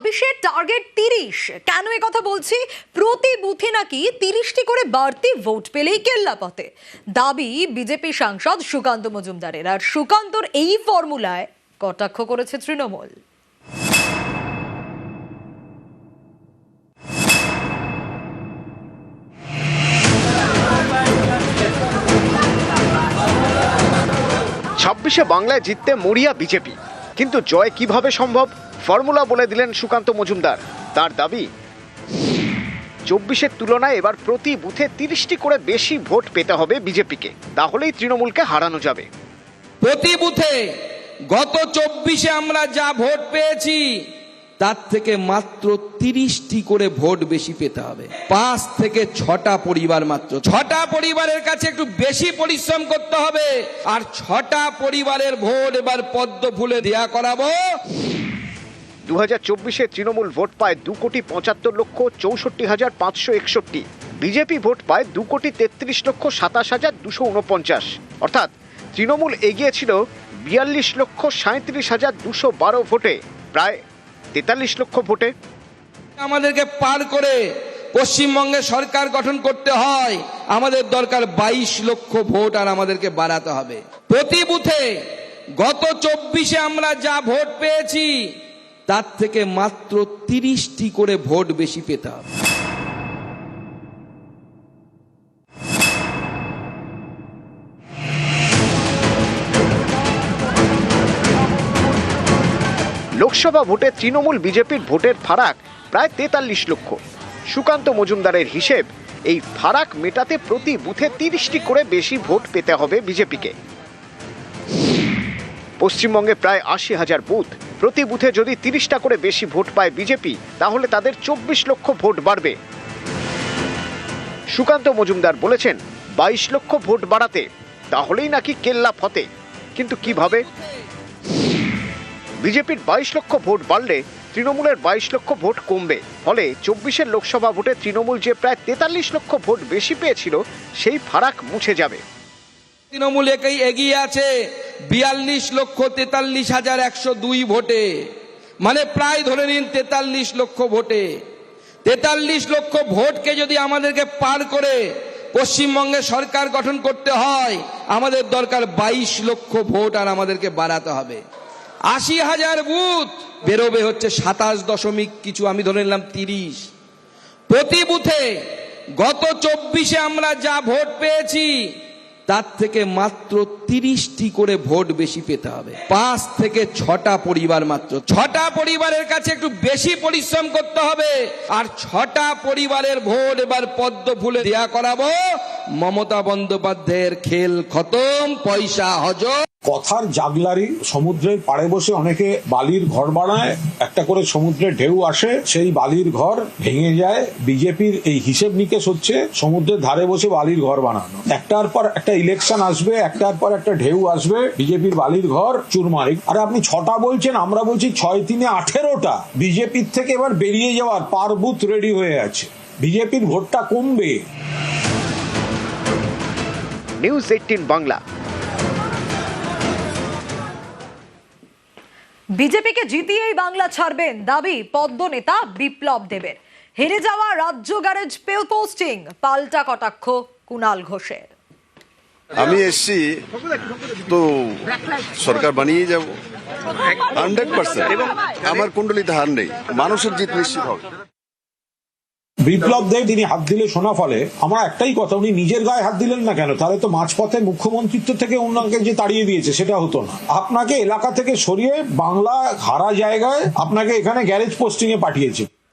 26-এ target 30। কেন এই কথা বলছি? প্রতি বুথে নাকি 30টি করে বাড়তি ভোট পেলেই কেল্লাপথে, দাবি বিজেপি সাংসদ সুকান্ত মজুমদারের। আর সুকান্তর এই ফর্মুলায় কটাক্ষ করেছে তৃণমূল। ছাব্বিশে বাংলায় জিততে মরিয়া বিজেপি, কিন্তু জয় কিভাবে সম্ভব? ফর্মুলা বলে দিলেন সুকান্ত মজুমদার। তার দাবি 24-এর তুলনায় এবার প্রতি বুথে 30টি করে বেশি ভোট পেতে হবে বিজেপিকে, তাহলেই তৃণমূলকে হারানো যাবে। প্রতি বুথে গত 24-এ আমরা যা ভোট পেয়েছি তার থেকে মাত্র 30টি করে ভোট বেশি পেতে হবে। 5 থেকে 6টা পরিবার, মাত্র 6টা পরিবারের কাছে একটু বেশি পরিশ্রম করতে হবে। আর 6টা পরিবারের ভোট এবার পদ্ম ফুলে দেয়া করাবো। 2024-এ তৃণমূল ভোট পায় 2,75,64,561। বিজেপি ভোট পায় 2,33,27,249। অর্থাৎ তৃণমূল এগিয়ে ছিল 42,37,212 ভোটে, প্রায় 43 লক্ষ ভোটে। আমাদেরকে পার করে পশ্চিমবঙ্গে সরকার গঠন করতে হয়, আমাদের দরকার 22 লক্ষ ভোট, আর আমাদেরকে বাড়াতে হবে। প্রতি বুথে গত 24-এ আমরা যা ভোট পেয়েছি তার থেকে মাত্র 30টি করে ভোট বেশি পেতে হবে। লোকসভা ভোটে তৃণমূল বিজেপির ভোটের ফারাক প্রায় 43 লক্ষ। সুকান্ত মজুমদারের হিসেব, এই ফারাক মেটাতে প্রতি বুথে 30টি করে বেশি ভোট পেতে হবে বিজেপিকে। পশ্চিমবঙ্গে প্রায় 80,000 বুথ, প্রতি বুথে যদি 30টা করে বেশি ভোট পায় বিজেপি, তাহলে তাদের 24 লক্ষ ভোট বাড়বে। সুকান্ত মজুমদার বলেছেন 22 লক্ষ ভোট বাড়াতে, তাহলেই নাকি কেল্লা ফতে। কিন্তু কিভাবে? বিজেপির 22 লক্ষ ভোট বাড়লে তৃণমূলের 22 লক্ষ ভোট কমবে। ফলে 24-এর লোকসভা ভোটে তৃণমূল যে প্রায় 43 লক্ষ ভোট বেশি পেয়েছিল, সেই ফারাক মুছে যাবে। তৃণমূল এগিয়ে আছে 42,43,102 ভোটে, মানে প্রায় ধরে নিন 43 লক্ষ ভোটে। 43 লক্ষ ভোটকে যদি আমাদেরকে পার করে পশ্চিমবঙ্গে সরকার গঠন করতে হয়, আমাদের দরকার 22 লক্ষ ভোট, আর আমাদেরকে বাড়াতে হবে। 80,000 বুথ বেরোবে হচ্ছে 27 দশমিক কিছু, আমি ধরে নিলাম 30। প্রতি বুথে গত 24-এ আমরা যা ভোট পেয়েছি তার থেকে মাত্র 30টি করে ভোট বেশি পেতে হবে। 5 থেকে 6টা পরিবার, মাত্র 6টা পরিবারের কাছে একটু বেশি পরিশ্রম করতে হবে। আর 6টা পরিবারের ভোট এবার পদ্ম ফুলে দেয়া করাবো। মমতা বন্দ্যোপাধ্যায়ের খেল খতম, পয়সা হজম। কথার জাগলারি। সমুদ্রের পাড়ে বসে অনেকে বালির ঘর বানায়, একটা করে সমুদ্রের ঢেউ আসে, সেই বালির ঘর ভেঙে যায়। বিজেপির এই হিসেব নিকেশ হচ্ছে সমুদ্রের ধারে বসে বালির ঘর বানানো। একটার পর একটা ইলেকশন আসবে, একটার পর একটা ঢেউ আসবে, বিজেপির বালির ঘর চুরমার। আরে আপনি 6টা বলছেন, আমরা বলছি 6×3 18টা। বিজেপির থেকে এবার বেরিয়ে যাওয়ার পার বুথ রেডি হয়ে আছে, বিজেপির ভোটটা কমবে। নিউজ 18 বাংলা। বিজেপিকে জিতিয়েই বাংলা ছাড়বেন, দাবি পদ্ম নেতা বিপ্লব দেবের। হেরে যাওয়া রাজ্য গ্যারেজ পোস্টিং, পাল্টা কটাক্ষ কুণাল ঘোষের। আমি এসছি তো সরকার বানিয়ে যাব 100%, এবং আমার কুণ্ডলিতে হার নেই, মানুষের জিত নিশ্চিত হবে। বিপ্লব দেব তিনি হাত দিলে সোনা ফলে। আমার একটাই কথা, উনি নিজের গায়ে হাত দিলেন না কেন? তাহলে তো মাঝপথে মুখ্যমন্ত্রিত্ব থেকে ওনাকে যে তাড়িয়ে দিয়েছে সেটা হতো না। আপনাকে এলাকা থেকে সরিয়ে বাংলা হারা জায়গায় আপনাকে এখানে গ্যারেজ পোস্টিং এ পাঠিয়েছে।